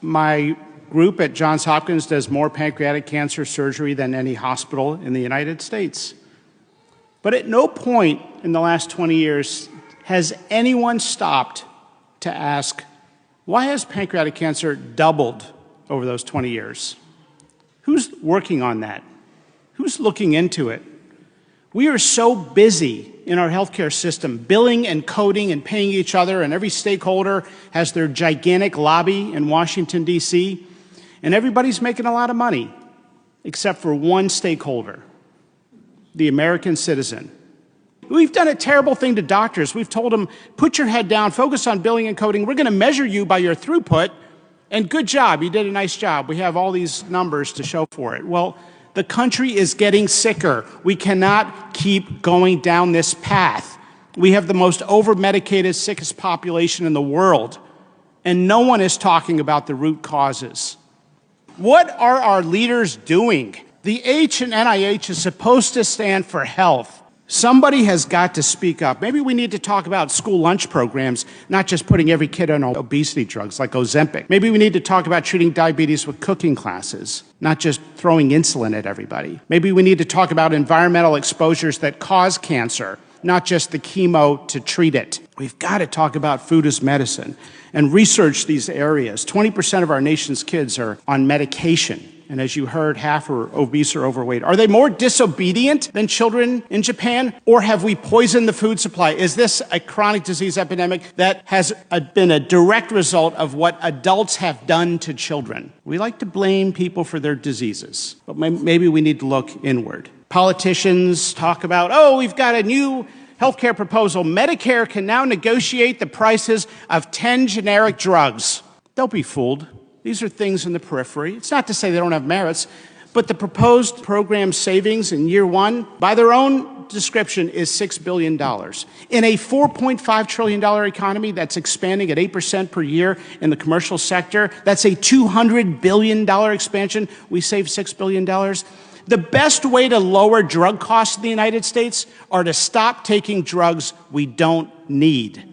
My group at Johns Hopkins does more pancreatic cancer surgery than any hospital in the United States. But at no point in the last 20 years has anyone stopped to ask, why has pancreatic cancer doubled over those 20 years? Who's working on that? Who's looking into it? We are so busy in our healthcare system, billing and coding and paying each other, and every stakeholder has their gigantic lobby in Washington, D.C., and everybody's making a lot of money, except for one stakeholder, the American citizen. We've done a terrible thing to doctors. We've told them, put your head down, focus on billing and coding. We're going to measure you by your throughput, and good job, you did a nice job. We have all these numbers to show for it. Well, the country is getting sicker. We cannot keep going down this path. We have the most over-medicated, sickest population in the world, and no one is talking about the root causes. What are our leaders doing? The H in NIH is supposed to stand for health. Somebody has got to speak up. Maybe we need to talk about school lunch programs, not just putting every kid on obesity drugs like Ozempic. Maybe we need to talk about treating diabetes with cooking classes, not just throwing insulin at everybody. Maybe we need to talk about environmental exposures that cause cancer, not just the chemo to treat it. We've got to talk about food as medicine and research these areas. 20% of our nation's kids are on medication. And as you heard, half are obese or overweight. Are they more disobedient than children in Japan? Or have we poisoned the food supply? Is this a chronic disease epidemic that has been a direct result of what adults have done to children? We like to blame people for their diseases, but maybe we need to look inward. Politicians talk about, oh, we've got a new healthcare proposal. Medicare can now negotiate the prices of 10 generic drugs. Don't be fooled. These are things in the periphery. It's not to say they don't have merits, but the proposed program savings in year one, by their own description, is $6 billion. In a $4.5 trillion economy that's expanding at 8% per year in the commercial sector, that's a $200 billion expansion. We save $6 billion. The best way to lower drug costs in the United States are to stop taking drugs we don't need.